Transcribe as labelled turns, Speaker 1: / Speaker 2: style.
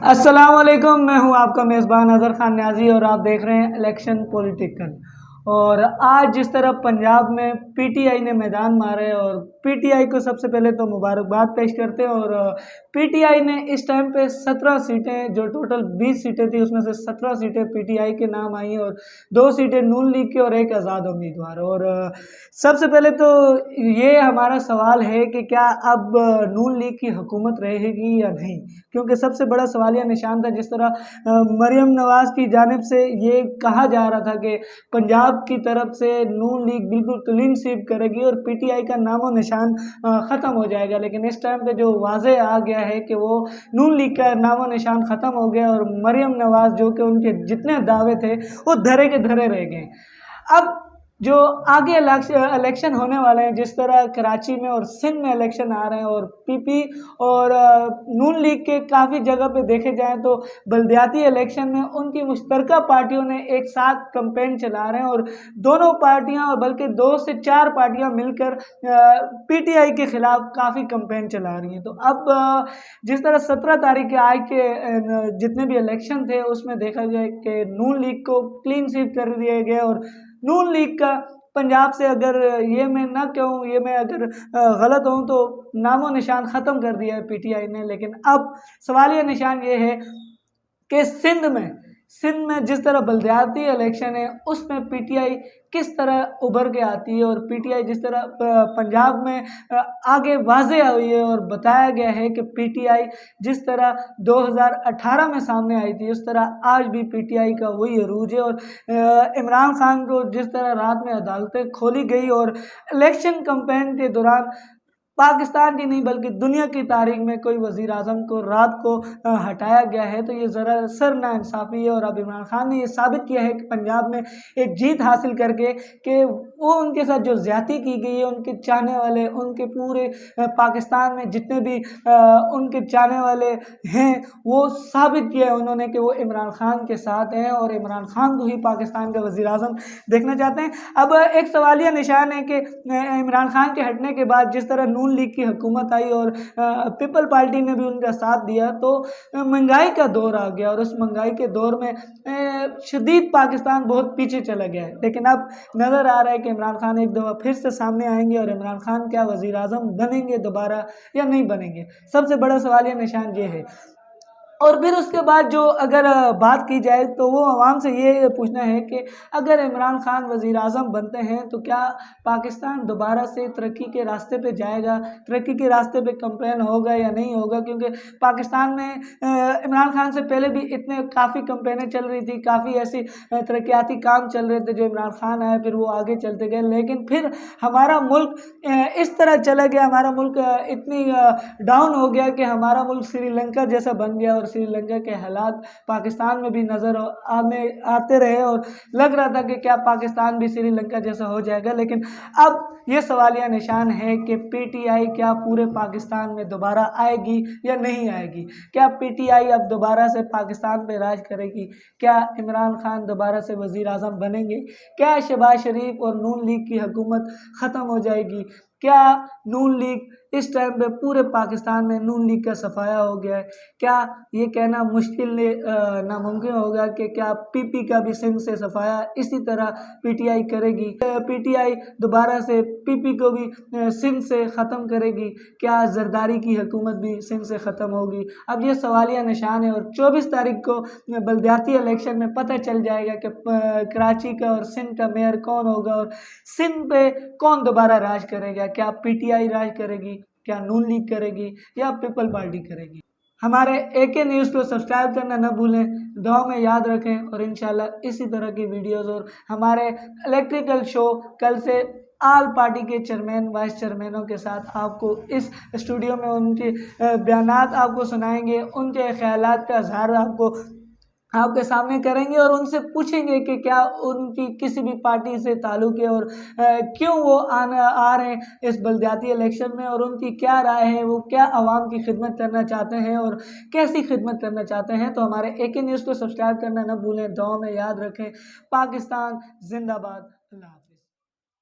Speaker 1: अस्सलाम वालेकुम, मैं हूं आपका मेज़बान अज़हर खान न्याज़ी और आप देख रहे हैं इलेक्शन पॉलिटिकल। और आज जिस तरह पंजाब में पीटीआई ने मैदान मारा है और पीटीआई को सबसे पहले तो मुबारकबाद पेश करते हैं। और पीटीआई ने इस टाइम पे 17 सीटें, जो टोटल 20 सीटें थी उसमें से 17 सीटें पीटीआई के नाम आई हैं और 2 सीटें नून लीग की और एक आज़ाद उम्मीदवार। और सबसे पहले तो ये हमारा सवाल है कि क्या अब नून लीग की हुकूमत रहेगी या नहीं, क्योंकि सबसे बड़ा सवालिया निशान था। जिस तरह मरियम नवाज़ की जानिब से ये कहा जा रहा था कि पंजाब की तरफ से नून लीग बिल्कुल क्लीन स्वीप करेगी और पीटीआई का नामो निशान ख़त्म हो जाएगा, लेकिन इस टाइम पे जो वाज़े आ गया है कि वो नून लीग का नामो निशान ख़त्म हो गया और मरियम नवाज़ जो कि उनके जितने दावे थे वो धरे के धरे रह गए। अब जो आगे इलेक्शन होने वाले हैं, जिस तरह कराची में और सिंध में इलेक्शन आ रहे हैं और पीपी और नून लीग के काफ़ी जगह पे देखे जाएं तो बल्दियाती इलेक्शन में उनकी मुश्तरका पार्टियों ने एक साथ कैंपेन चला रहे हैं और दोनों पार्टियां और बल्कि 2 से 4 पार्टियां मिलकर पीटीआई के खिलाफ काफ़ी कैंपेन चला रही हैं। तो अब जिस तरह 17 तारीख के आज के जितने भी इलेक्शन थे उसमें देखा जाए कि नून लीग को क्लीन स्वीप कर दिया गया और नून लीग का पंजाब से, अगर ये मैं ना कहूँ, ये मैं अगर गलत हूँ तो नामो निशान ख़त्म कर दिया है पीटीआई ने। लेकिन अब सवालिया निशान ये है कि सिंध में जिस तरह बल्दियाती इलेक्शन है उसमें पीटीआई किस तरह उभर के आती है और पीटीआई जिस तरह पंजाब में आगे वाज़े हुई है और बताया गया है कि पीटीआई जिस तरह 2018 में सामने आई थी उस तरह आज भी पीटीआई का वही अरूज है। और इमरान खान को जिस तरह रात में अदालतें खोली गई और इलेक्शन कैंपेन के दौरान पाकिस्तान की नहीं बल्कि दुनिया की तारीख में कोई वज़ीर आज़म को रात को हटाया गया है, तो ये ज़रा सर नाइंसाफ़ी है। और अब इमरान खान ने ये साबित किया है कि पंजाब में एक जीत हासिल करके कि वो उनके साथ जो ज़्यादती की गई है, उनके चाहने वाले, उनके पूरे पाकिस्तान में जितने भी उनके चाहने वाले हैं, वो साबित किया है उन्होंने कि वो इमरान खान के साथ हैं और इमरान खान को ही पाकिस्तान का वज़ीर आज़म देखना चाहते हैं। अब एक सवालिया निशान है कि इमरान खान के हटने के बाद जिस तरह नून लीग की हुकूमत आई और पीपल पार्टी ने भी उनका साथ दिया तो महंगाई का दौर आ गया और उस महंगाई के दौर में शदीद पाकिस्तान बहुत पीछे चला गया है। लेकिन अब नज़र आ रहा है कि इमरान खान एक दफ़ा फिर से सामने आएंगे और इमरान खान क्या वज़ीर आज़म बनेंगे दोबारा या नहीं बनेंगे, सबसे बड़ा सवालिया निशान ये है। और फिर उसके बाद जो अगर बात की जाए तो वो आवाम से ये पूछना है कि अगर इमरान खान वज़ीर आज़म बनते हैं तो क्या पाकिस्तान दोबारा से तरक्की के रास्ते पे जाएगा, तरक्की के रास्ते पे कैंपेन होगा या नहीं होगा, क्योंकि पाकिस्तान में इमरान खान से पहले भी इतने काफ़ी कैंपेनें चल रही थी, काफ़ी ऐसी तरक्याती काम चल रहे थे। जो इमरान खान आए फिर वो आगे चलते गए, लेकिन फिर हमारा मुल्क इस तरह चला गया, हमारा मुल्क इतनी डाउन हो गया कि हमारा मुल्क श्रीलंका जैसा बन गया और श्रीलंका के हालात पाकिस्तान में भी नज़र आते रहे और लग रहा था कि क्या पाकिस्तान भी श्रीलंका जैसा हो जाएगा। लेकिन अब ये सवालिया निशान है कि पीटीआई क्या पूरे पाकिस्तान में दोबारा आएगी या नहीं आएगी, क्या पीटीआई अब दोबारा से पाकिस्तान पे राज करेगी, क्या इमरान खान दोबारा से वज़ीर आज़म बनेंगे, क्या शहबाज शरीफ और नून लीग की हुकूमत ख़त्म हो जाएगी, क्या नून लीग इस टाइम पे पूरे पाकिस्तान में नून लीग का सफाया हो गया है, क्या ये कहना मुश्किल नामुमकिन होगा कि क्या पीपी का भी सिंध से सफाया इसी तरह पीटीआई करेगी, पीटीआई दोबारा से पीपी को भी सिंध से ख़त्म करेगी, क्या जरदारी की हुकूमत भी सिंध से ख़त्म होगी। अब ये सवालिया निशान है और 24 तारीख को बल्दियाती इलेक्शन में पता चल जाएगा कि कराची का और सिंध का मेयर कौन होगा और सिंध पे कौन दोबारा राज करेगा, क्या पीटीआई राज करेगी, क्या नून लीग करेगी या पीपल पार्टी करेगी। हमारे एके न्यूज़ को सब्सक्राइब करना न भूलें, दुआ में याद रखें और इंशाल्लाह इसी तरह की वीडियोस और हमारे इलेक्ट्रिकल शो कल से आल पार्टी के चेयरमैन वाइस चेयरमैनों के साथ आपको इस स्टूडियो में उनके बयानात आपको सुनाएंगे, उनके ख्यालात का इज़हार आपके सामने करेंगे और उनसे पूछेंगे कि क्या उनकी किसी भी पार्टी से ताल्लुक़ है और क्यों वो आ रहे हैं इस बल्दियाती इलेक्शन में और उनकी क्या राय है, वो क्या आवाम की खिदमत करना चाहते हैं और कैसी खिदमत करना चाहते हैं। तो हमारे एके न्यूज़ को सब्सक्राइब करना न भूलें, दुआ में याद रखें। पाकिस्तान जिंदाबाद। अल्लाह।